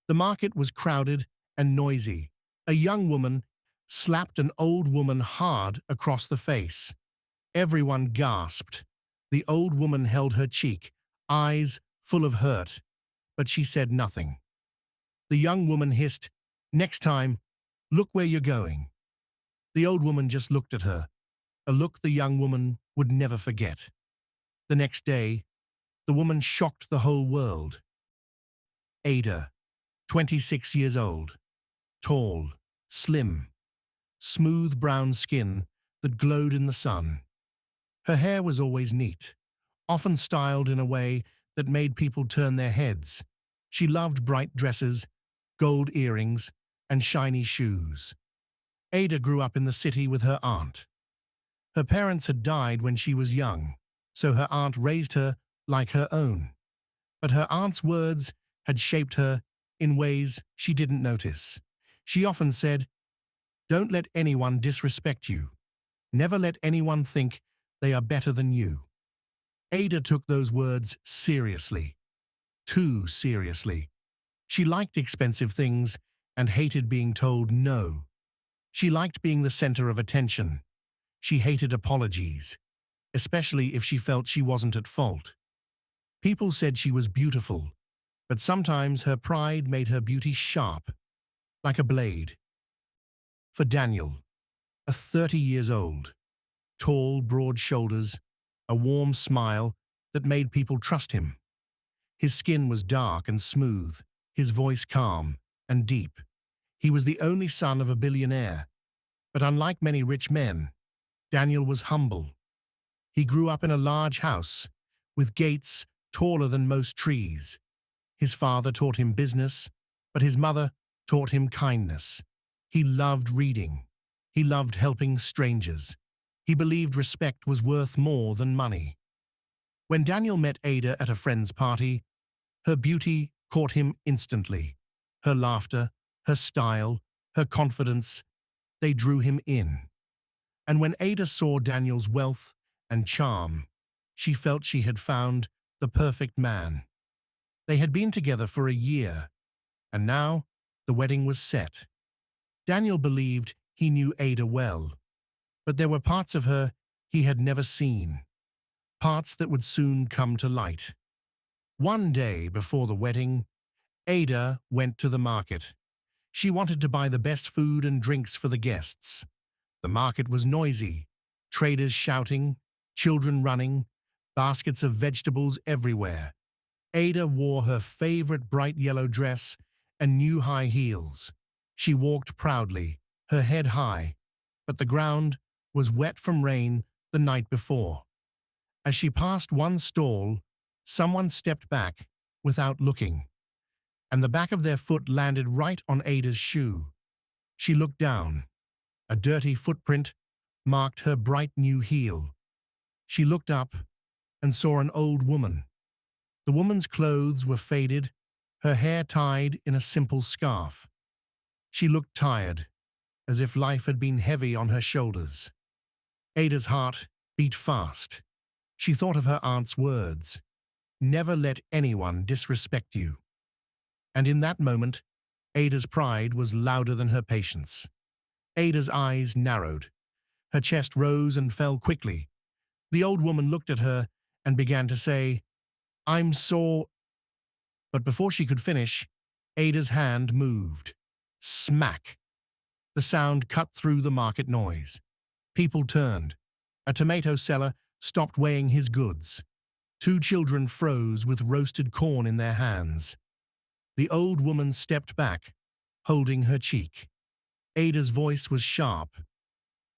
The market was crowded and noisy. A young woman slapped an old woman hard across the face. Everyone gasped. The old woman held her cheek, eyes full of hurt, but she said nothing. The young woman hissed, "Next time, look where you're going." The old woman just looked at her, a look the young woman would never forget. The next day, the woman shocked the whole world. Ada, 26 years old, tall, slim, smooth brown skin that glowed in the sun. Her hair was always neat, often styled in a way that made people turn their heads. She loved bright dresses, gold earrings, and shiny shoes. Ada grew up in the city with her aunt. Her parents had died when she was young, so her aunt raised her like her own. But her aunt's words had shaped her in ways she didn't notice. She often said, "Don't let anyone disrespect you. Never let anyone think they are better than you." Ada took those words seriously, too seriously. She liked expensive things and hated being told no. She liked being the center of attention. She hated apologies, especially if she felt she wasn't at fault. People said she was beautiful, but sometimes her pride made her beauty sharp, like a blade. For Daniel, a 30 years old, tall, broad shoulders, a warm smile that made people trust him. His skin was dark and smooth, his voice calm and deep. He was the only son of a billionaire, but unlike many rich men, Daniel was humble. He grew up in a large house, with gates taller than most trees. His father taught him business, but his mother taught him kindness. He loved reading. He loved helping strangers. He believed respect was worth more than money. When Daniel met Ada at a friend's party, her beauty caught him instantly. Her laughter, her style, her confidence, they drew him in. And when Ada saw Daniel's wealth and charm, she felt she had found the perfect man. They had been together for a year, and now the wedding was set. Daniel believed he knew Ada well, but there were parts of her he had never seen, parts that would soon come to light. One day before the wedding, Ada went to the market. She wanted to buy the best food and drinks for the guests. The market was noisy, traders shouting, children running, baskets of vegetables everywhere. Ada wore her favorite bright yellow dress and new high heels. She walked proudly, her head high, but the ground was wet from rain the night before. As she passed one stall, someone stepped back without looking, and the back of their foot landed right on Ada's shoe. She looked down. A dirty footprint marked her bright new heel. She looked up and saw an old woman. The woman's clothes were faded, her hair tied in a simple scarf. She looked tired, as if life had been heavy on her shoulders. Ada's heart beat fast. She thought of her aunt's words, "Never let anyone disrespect you." And in that moment, Ada's pride was louder than her patience. Ada's eyes narrowed. Her chest rose and fell quickly. The old woman looked at her and began to say, "I'm so—" But before she could finish, Ada's hand moved. Smack! The sound cut through the market noise. People turned. A tomato seller stopped weighing his goods. Two children froze with roasted corn in their hands. The old woman stepped back, holding her cheek. Ada's voice was sharp.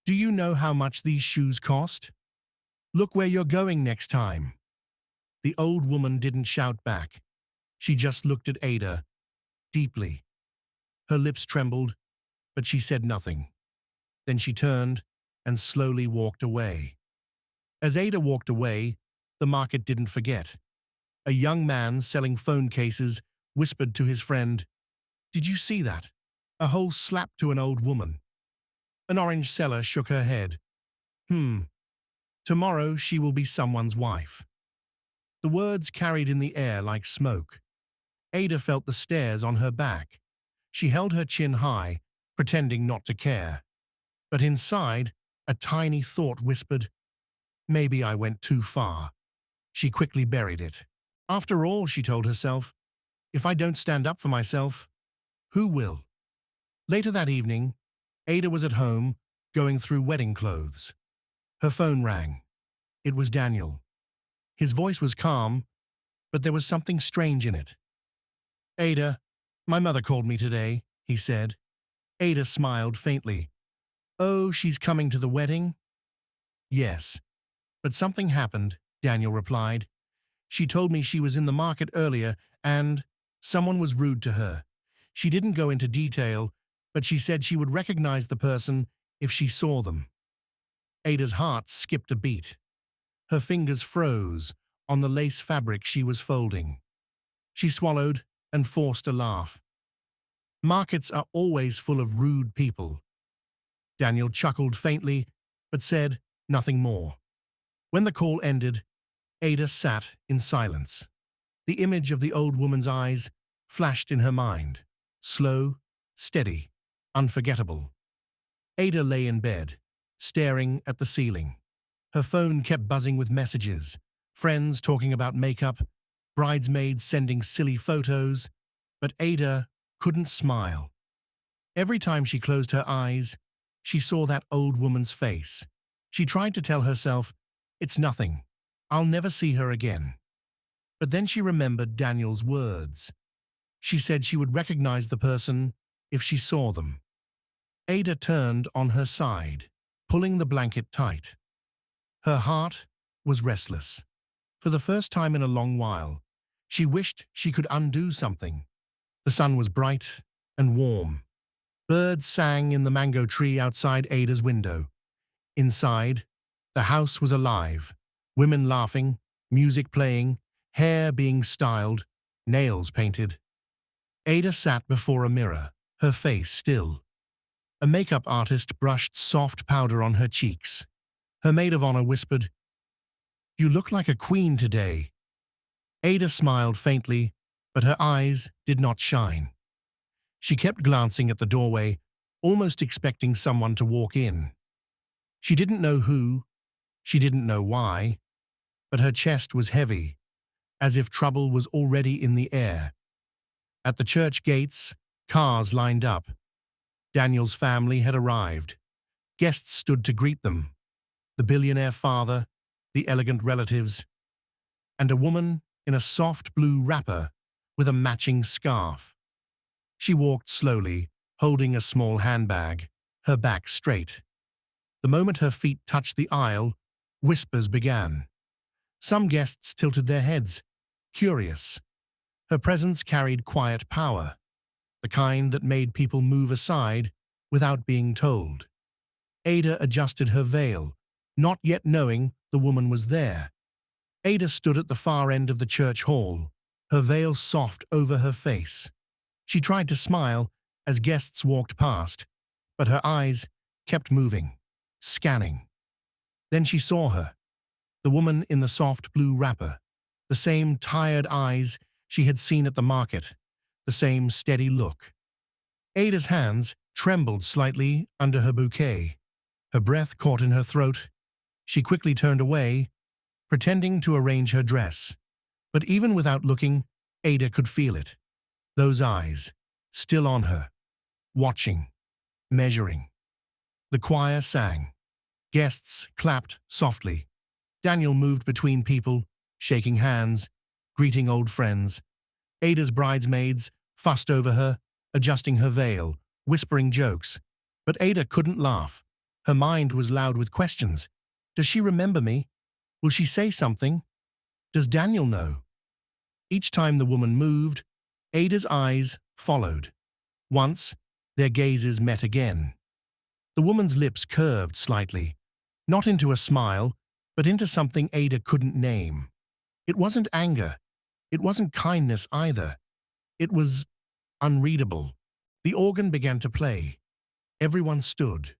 "Do you know how much these shoes cost? Look where you're going next time." The old woman didn't shout back. She just looked at Ada, deeply. Her lips trembled, but she said nothing. Then she turned and slowly walked away. As Ada walked away, the market didn't forget. A young man selling phone cases whispered to his friend, "Did you see that? A whole slap to an old woman." An orange seller shook her head. Tomorrow she will be someone's wife." The words carried in the air like smoke. Ada felt the stares on her back. She held her chin high, pretending not to care. But inside, a tiny thought whispered, "Maybe I went too far." She quickly buried it. After all, she told herself, if I don't stand up for myself, who will? Later that evening, Ada was at home, going through wedding clothes. Her phone rang. It was Daniel. His voice was calm, but there was something strange in it. "Ada, my mother called me today," he said. Ada smiled faintly. "Oh, she's coming to the wedding?" "Yes. But something happened," Daniel replied. "She told me she was in the market earlier and someone was rude to her. She didn't go into detail, but she said she would recognize the person if she saw them." Ada's heart skipped a beat. Her fingers froze on the lace fabric she was folding. She swallowed and forced a laugh. "Markets are always full of rude people." Daniel chuckled faintly, but said nothing more. When the call ended, Ada sat in silence. The image of the old woman's eyes flashed in her mind. Slow, steady, unforgettable. Ada lay in bed, staring at the ceiling. Her phone kept buzzing with messages, friends talking about makeup, bridesmaids sending silly photos, but Ada couldn't smile. Every time she closed her eyes, she saw that old woman's face. She tried to tell herself, "It's nothing. I'll never see her again." But then she remembered Daniel's words. She said she would recognize the person if she saw them. Ada turned on her side, pulling the blanket tight. Her heart was restless. For the first time in a long while, she wished she could undo something. The sun was bright and warm. Birds sang in the mango tree outside Ada's window. Inside, the house was alive. Women laughing, music playing, hair being styled, nails painted. Ada sat before a mirror, her face still. A makeup artist brushed soft powder on her cheeks. Her maid of honor whispered, "You look like a queen today." Ada smiled faintly, but her eyes did not shine. She kept glancing at the doorway, almost expecting someone to walk in. She didn't know who, she didn't know why, but her chest was heavy, as if trouble was already in the air. At the church gates, cars lined up. Daniel's family had arrived. Guests stood to greet them. The billionaire father, the elegant relatives, and a woman in a soft blue wrapper with a matching scarf. She walked slowly, holding a small handbag, her back straight. The moment her feet touched the aisle, whispers began. Some guests tilted their heads, curious. Her presence carried quiet power, the kind that made people move aside without being told. Ada adjusted her veil, not yet knowing the woman was there. Ada stood at the far end of the church hall, her veil soft over her face. She tried to smile as guests walked past, but her eyes kept moving, scanning. Then she saw her, the woman in the soft blue wrapper, the same tired eyes she had seen at the market, the same steady look. Ada's hands trembled slightly under her bouquet. Her breath caught in her throat. She quickly turned away, pretending to arrange her dress. But even without looking, Ada could feel it. Those eyes, still on her, watching, measuring. The choir sang. Guests clapped softly. Daniel moved between people, shaking hands, greeting old friends. Ada's bridesmaids fussed over her, adjusting her veil, whispering jokes. But Ada couldn't laugh. Her mind was loud with questions. Does she remember me? Will she say something? Does Daniel know? Each time the woman moved, Ada's eyes followed. Once, their gazes met again. The woman's lips curved slightly, not into a smile, but into something Ada couldn't name. It wasn't anger. It wasn't kindness either. It was unreadable. The organ began to play. Everyone stood.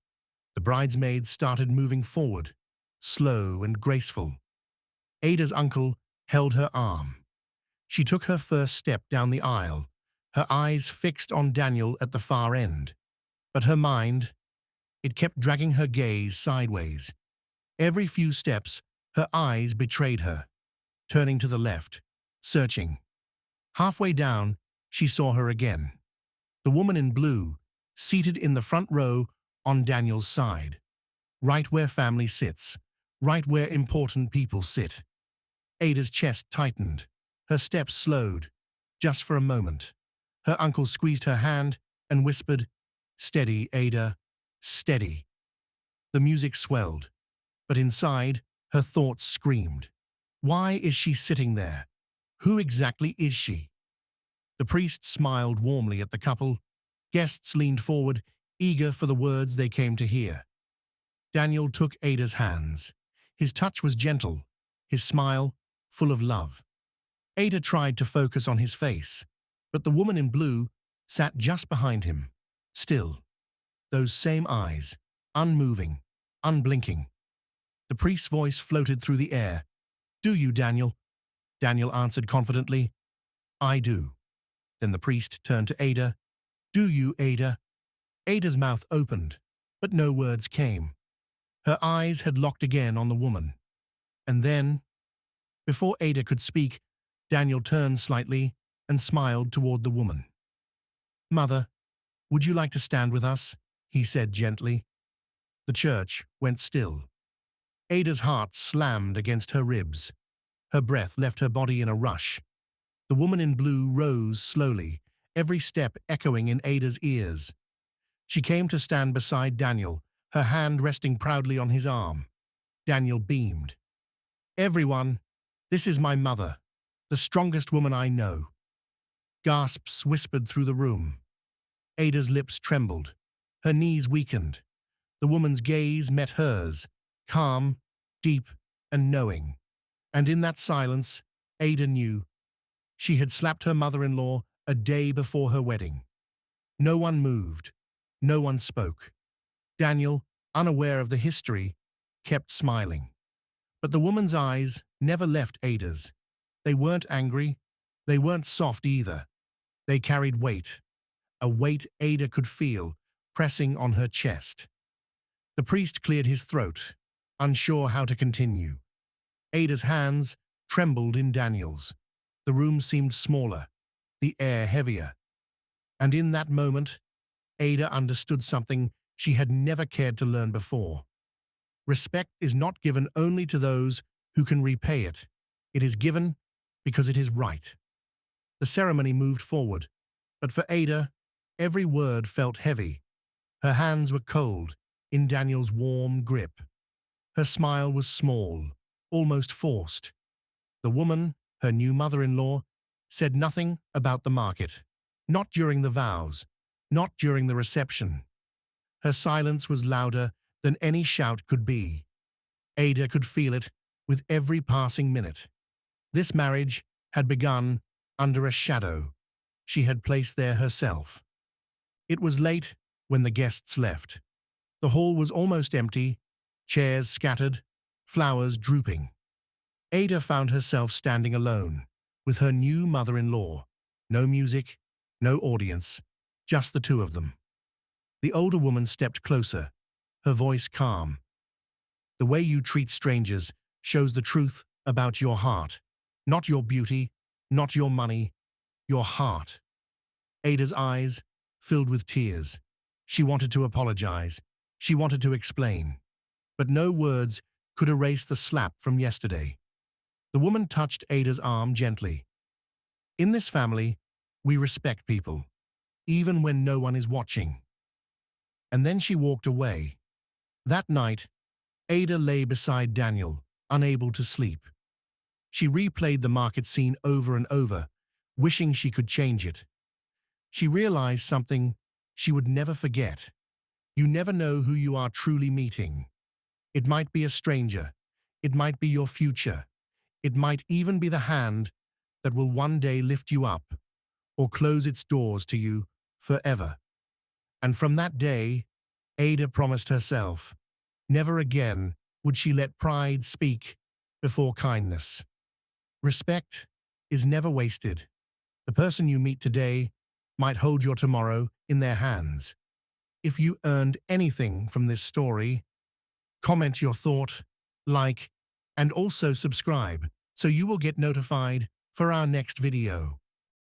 The bridesmaids started moving forward, slow and graceful. Ada's uncle held her arm. She took her first step down the aisle, her eyes fixed on Daniel at the far end. But her mind, it kept dragging her gaze sideways. Every few steps, her eyes betrayed her, turning to the left, searching. Halfway down, she saw her again. The woman in blue, seated in the front row on Daniel's side. Right where family sits, right where important people sit. Ada's chest tightened. Her steps slowed, just for a moment. Her uncle squeezed her hand and whispered, "Steady, Ada, steady." The music swelled, but inside, her thoughts screamed. Why is she sitting there? Who exactly is she? The priest smiled warmly at the couple. Guests leaned forward, eager for the words they came to hear. Daniel took Ada's hands. His touch was gentle, his smile full of love. Ada tried to focus on his face, but the woman in blue sat just behind him, still. Those same eyes, unmoving, unblinking. The priest's voice floated through the air. "Do you, Daniel?" Daniel answered confidently, "I do." Then the priest turned to Ada. "Do you, Ada?" Ada's mouth opened, but no words came. Her eyes had locked again on the woman. And then, before Ada could speak, Daniel turned slightly and smiled toward the woman. "Mother, would you like to stand with us?" he said gently. The church went still. Ada's heart slammed against her ribs. Her breath left her body in a rush. The woman in blue rose slowly, every step echoing in Ada's ears. She came to stand beside Daniel, her hand resting proudly on his arm. Daniel beamed. "Everyone, this is my mother, the strongest woman I know." Gasps whispered through the room. Ada's lips trembled. Her knees weakened. The woman's gaze met hers, calm, deep, and knowing. And in that silence, Ada knew. She had slapped her mother-in-law a day before her wedding. No one moved. No one spoke. Daniel, unaware of the history, kept smiling. But the woman's eyes never left Ada's. They weren't angry. They weren't soft either. They carried weight, a weight Ada could feel pressing on her chest. The priest cleared his throat, unsure how to continue. Ada's hands trembled in Daniel's. The room seemed smaller, the air heavier. And in that moment, Ada understood something she had never cared to learn before. Respect is not given only to those who can repay it. It is given because it is right. The ceremony moved forward, but for Ada, every word felt heavy. Her hands were cold in Daniel's warm grip. Her smile was small, almost forced. The woman, her new mother-in-law, said nothing about the market. Not during the vows, not during the reception. Her silence was louder than any shout could be. Ada could feel it with every passing minute. This marriage had begun under a shadow she had placed there herself. It was late when the guests left. The hall was almost empty, chairs scattered, flowers drooping. Ada found herself standing alone with her new mother-in-law. No music, no audience, just the two of them. The older woman stepped closer, her voice calm. "The way you treat strangers shows the truth about your heart. Not your beauty, not your money, your heart." Ada's eyes filled with tears. She wanted to apologize. She wanted to explain. But no words could erase the slap from yesterday. The woman touched Ada's arm gently. "In this family, we respect people, even when no one is watching." And then she walked away. That night, Ada lay beside Daniel, unable to sleep. She replayed the market scene over and over, wishing she could change it. She realized something she would never forget. You never know who you are truly meeting. It might be a stranger. It might be your future. It might even be the hand that will one day lift you up or close its doors to you forever. And from that day, Ada promised herself, never again would she let pride speak before kindness. Respect is never wasted. The person you meet today might hold your tomorrow in their hands. If you earned anything from this story, comment your thought, like, and also subscribe so you will get notified for our next video.